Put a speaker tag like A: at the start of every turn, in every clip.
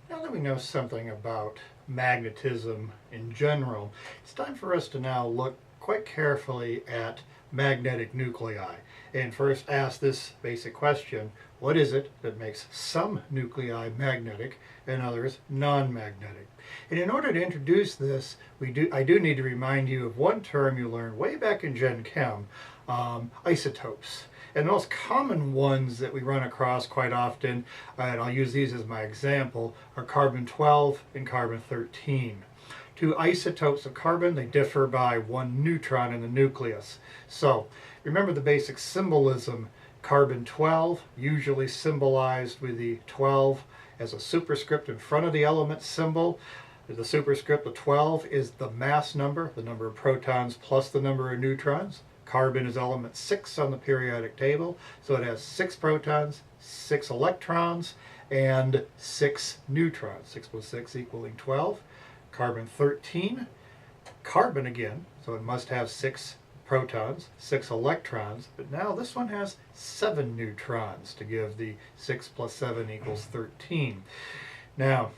A: Now that we know something about magnetism in general, it's time for us to now look quite carefully at magnetic nuclei and first ask this basic question: what is it that makes some nuclei magnetic and others non-magnetic? And in order to introduce this, I do need to remind you of one term you learned way back in Gen Chem, isotopes. And the most common ones that we run across quite often, and I'll use these as my example, are carbon-12 and carbon-13. Two isotopes of carbon, they differ by one neutron in the nucleus. So remember the basic symbolism: carbon-12, usually symbolized with the 12 as a superscript in front of the element symbol. The superscript of 12 is the mass number, the number of protons plus the number of neutrons. Carbon is element 6 on the periodic table, so it has 6 protons, 6 electrons, and 6 neutrons. 6 plus 6 equaling 12. Carbon-13, carbon again, so it must have 6 protons, 6 electrons, but now this one has 7 neutrons to give the 6 plus 7 equals 13. Now,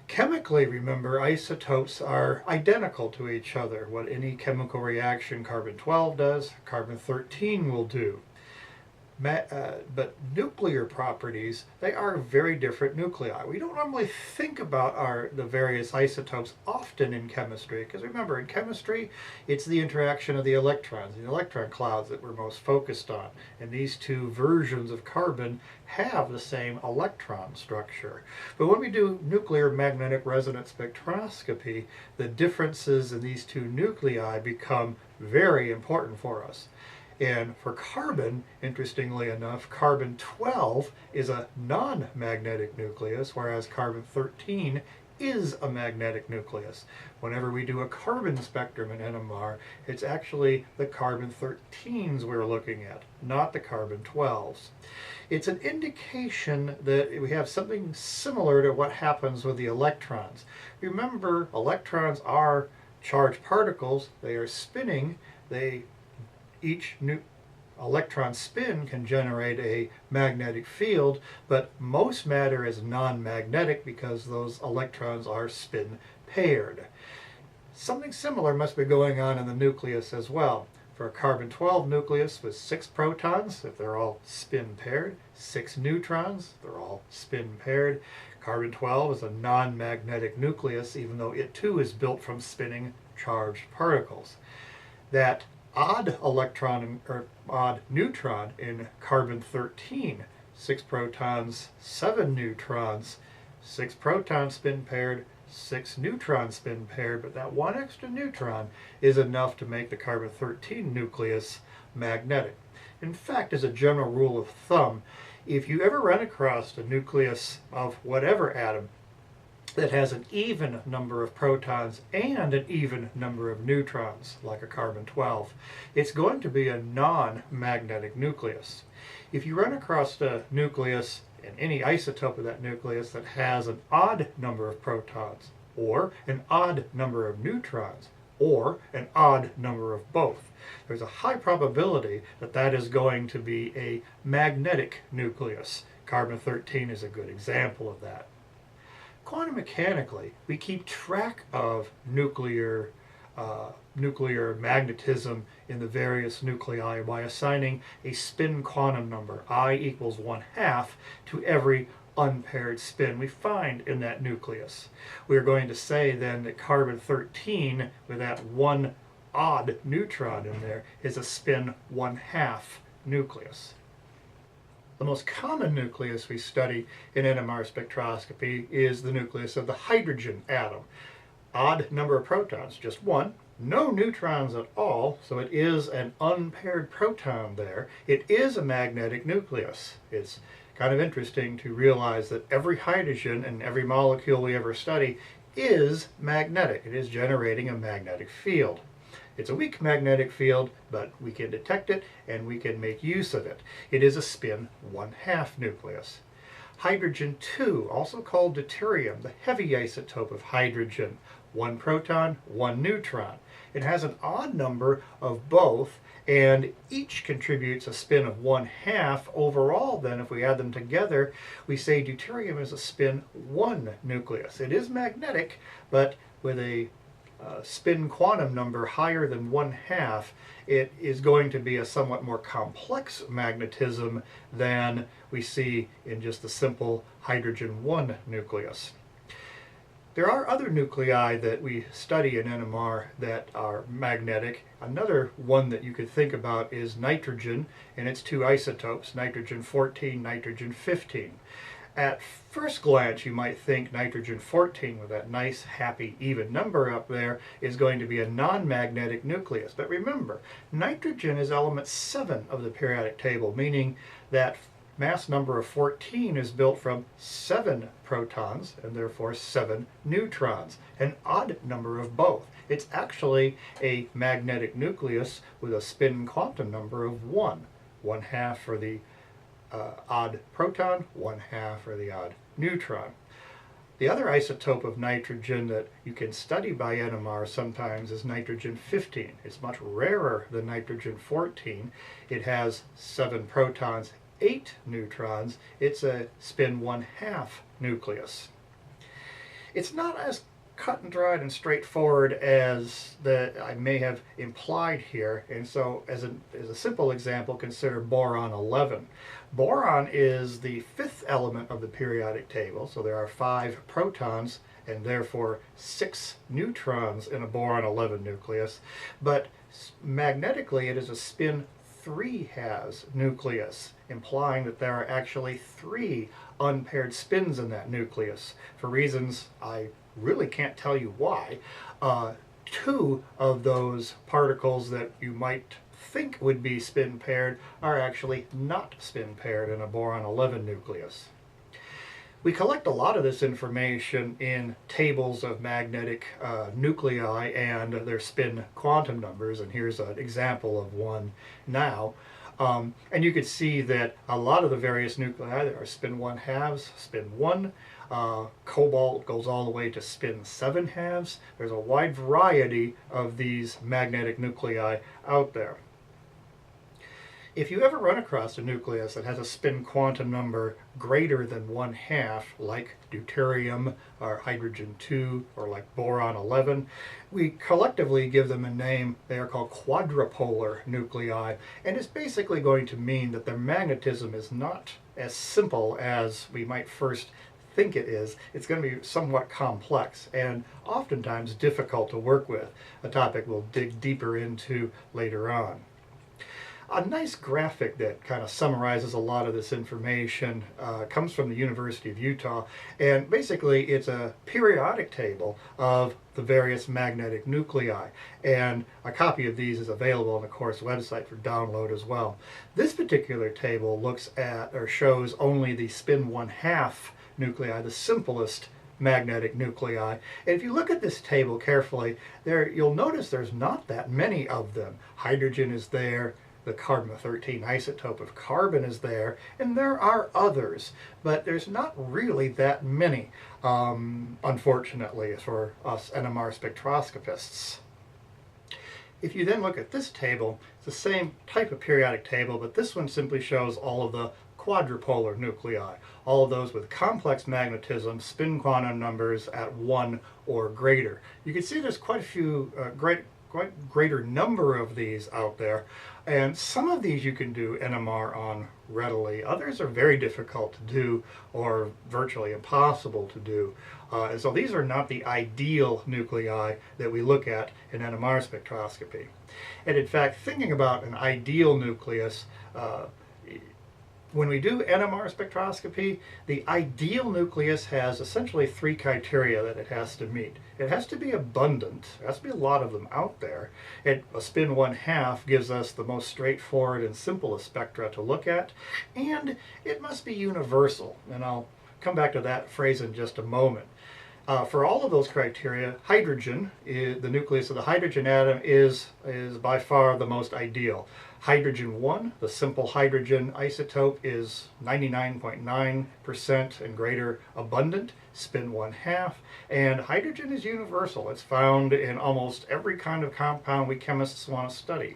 A: chemically, remember, isotopes are identical to each other. What any chemical reaction carbon-12 does, carbon-13 will do. But nuclear properties, they are very different nuclei. We don't normally think about the various isotopes often in chemistry, because remember, in chemistry, it's the interaction of the electrons, the electron clouds that we're most focused on. And these two versions of carbon have the same electron structure. But when we do nuclear magnetic resonance spectroscopy, the differences in these two nuclei become very important for us. And for carbon, interestingly enough, carbon-12 is a non-magnetic nucleus, whereas carbon-13 is a magnetic nucleus. Whenever we do a carbon spectrum in NMR, it's actually the carbon-13s we're looking at, not the carbon-12s. It's an indication that we have something similar to what happens with the electrons. Remember, electrons are charged particles. They are spinning. Each new electron spin can generate a magnetic field, but most matter is non-magnetic because those electrons are spin paired. Something similar must be going on in the nucleus as well. For a carbon-12 nucleus with 6 protons, if they're all spin paired, 6 neutrons, they're all spin paired. Carbon-12 is a non-magnetic nucleus, even though it too is built from spinning charged particles. That odd electron or odd neutron in carbon-13, 6 protons, 7 neutrons, 6 protons spin paired, 6 neutrons spin paired, but that one extra neutron is enough to make the carbon-13 nucleus magnetic. In fact, as a general rule of thumb, if you ever run across a nucleus of whatever atom that has an even number of protons and an even number of neutrons, like a carbon-12, it's going to be a non-magnetic nucleus. If you run across a nucleus and any isotope of that nucleus that has an odd number of protons, or an odd number of neutrons, or an odd number of both, there's a high probability that that is going to be a magnetic nucleus. Carbon-13 is a good example of that. Quantum mechanically, we keep track of nuclear magnetism in the various nuclei by assigning a spin quantum number, I equals 1/2, to every unpaired spin we find in that nucleus. We're going to say then that carbon-13, with that one odd neutron in there, is a spin 1/2 nucleus. The most common nucleus we study in NMR spectroscopy is the nucleus of the hydrogen atom. Odd number of protons, just 1. No neutrons at all, so it is an unpaired proton there. It is a magnetic nucleus. It's kind of interesting to realize that every hydrogen and every molecule we ever study is magnetic. It is generating a magnetic field. It's a weak magnetic field, but we can detect it and we can make use of it. It is a spin 1/2 nucleus. Hydrogen 2, also called deuterium, the heavy isotope of hydrogen, 1 proton, 1 neutron. It has an odd number of both, and each contributes a spin of 1/2. Overall, then, if we add them together, we say deuterium is a spin 1 nucleus. It is magnetic, but with a spin quantum number higher than 1/2, it is going to be a somewhat more complex magnetism than we see in just the simple hydrogen 1 nucleus. There are other nuclei that we study in NMR that are magnetic. Another one that you could think about is nitrogen and its two isotopes, nitrogen 14, nitrogen 15. At first glance, you might think nitrogen 14, with that nice, happy, even number up there, is going to be a non-magnetic nucleus. But remember, nitrogen is element 7 of the periodic table, meaning that mass number of 14 is built from 7 protons and therefore 7 neutrons, an odd number of both. It's actually a magnetic nucleus with a spin quantum number of 1, 1/2 for the odd proton, 1/2 for the odd neutron. The other isotope of nitrogen that you can study by NMR sometimes is nitrogen 15. It's much rarer than nitrogen 14. It has 7 protons, 8 neutrons. It's a spin 1/2 nucleus. It's not as cut and dried and straightforward as I may have implied here, and so as a simple example, consider boron 11. Boron is the 5th element of the periodic table, so there are 5 protons and therefore 6 neutrons in a boron 11 nucleus, but magnetically it is a spin 3/2 nucleus, implying that there are actually 3 unpaired spins in that nucleus. For reasons I really can't tell you why, 2 of those particles that you might think would be spin paired are actually not spin paired in a boron 11 nucleus. We collect a lot of this information in tables of magnetic nuclei and their spin quantum numbers, and here's an example of one now. And you can see that a lot of the various nuclei, there are spin 1/2, spin 1, cobalt goes all the way to spin 7/2. There's a wide variety of these magnetic nuclei out there. If you ever run across a nucleus that has a spin quantum number greater than 1/2, like deuterium or hydrogen 2 or like boron 11, we collectively give them a name. They are called quadrupolar nuclei, and it's basically going to mean that their magnetism is not as simple as we might first think it is. It's going to be somewhat complex and oftentimes difficult to work with, a topic we'll dig deeper into later on. A nice graphic that kind of summarizes a lot of this information comes from the University of Utah, and basically it's a periodic table of the various magnetic nuclei, and a copy of these is available on the course website for download as well. This particular table looks at or shows only the spin 1/2 nuclei, the simplest magnetic nuclei. And if you look at this table carefully, you'll notice there's not that many of them. Hydrogen is there, the carbon-13 isotope of carbon is there, and there are others, but there's not really that many, unfortunately, for us NMR spectroscopists. If you then look at this table, it's the same type of periodic table, but this one simply shows all of the quadrupolar nuclei, all of those with complex magnetism, spin quantum numbers at 1 or greater. You can see there's quite a few quite greater number of these out there, and some of these you can do NMR on readily. Others are very difficult to do or virtually impossible to do. And so these are not the ideal nuclei that we look at in NMR spectroscopy. And in fact, thinking about an ideal nucleus, when we do NMR spectroscopy, the ideal nucleus has essentially 3 criteria that it has to meet. It has to be abundant. There has to be a lot of them out there. A spin 1/2 gives us the most straightforward and simplest spectra to look at, and it must be universal. And I'll come back to that phrase in just a moment. For all of those criteria, hydrogen, the nucleus of the hydrogen atom, is by far the most ideal. Hydrogen 1, the simple hydrogen isotope, is 99.9% and greater abundant, spin 1/2, and hydrogen is universal. It's found in almost every kind of compound we chemists want to study.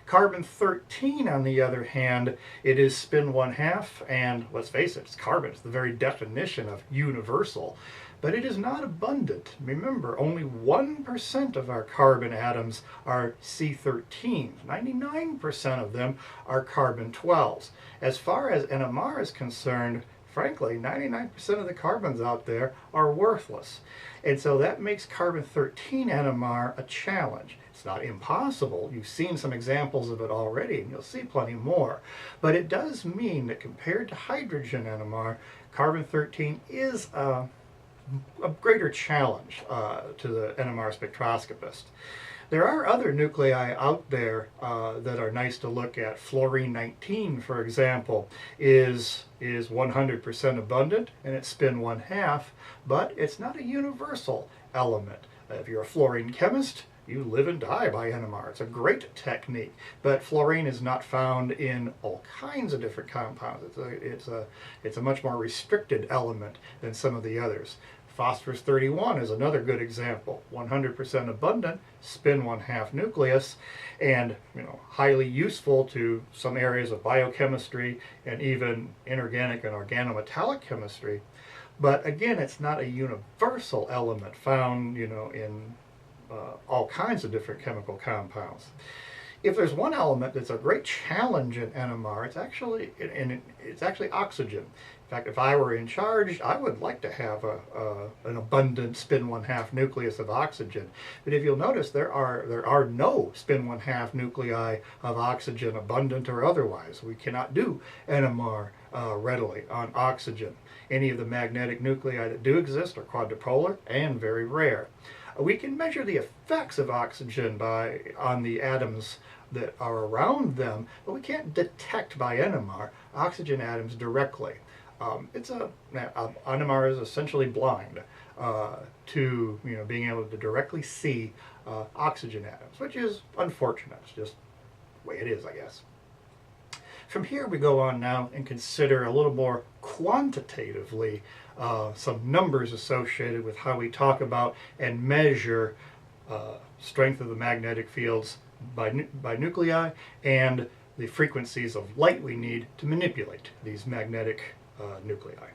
A: Carbon-13, on the other hand, it is spin 1/2, and let's face it, it's carbon. It's the very definition of universal. But it is not abundant. Remember, only 1% of our carbon atoms are C13. 99% of them are carbon-12s. As far as NMR is concerned, frankly, 99% of the carbons out there are worthless. And so that makes carbon-13 NMR a challenge. It's not impossible. You've seen some examples of it already, and you'll see plenty more. But it does mean that compared to hydrogen NMR, carbon-13 is a greater challenge to the NMR spectroscopist. There are other nuclei out there that are nice to look at. Fluorine-19, for example, is 100% abundant, and it's spin 1/2, but it's not a universal element. If you're a fluorine chemist, you live and die by NMR. It's a great technique, but fluorine is not found in all kinds of different compounds. It's a much more restricted element than some of the others. Phosphorus-31 is another good example. 100% abundant, spin 1/2 nucleus, and highly useful to some areas of biochemistry and even inorganic and organometallic chemistry. But again, it's not a universal element found, in all kinds of different chemical compounds. If there's one element that's a great challenge in NMR, it's actually oxygen. In fact, if I were in charge, I would like to have an abundant spin 1/2 nucleus of oxygen. But if you'll notice, there are no spin 1/2 nuclei of oxygen, abundant or otherwise. We cannot do NMR readily on oxygen. Any of the magnetic nuclei that do exist are quadrupolar and very rare. We can measure the effects of oxygen on the atoms that are around them, but we can't detect by NMR oxygen atoms directly. NMR is essentially blind to being able to directly see oxygen atoms, which is unfortunate. It's just the way it is, I guess. From here we go on now and consider a little more quantitatively some numbers associated with how we talk about and measure strength of the magnetic fields by nuclei and the frequencies of light we need to manipulate these magnetic nuclei.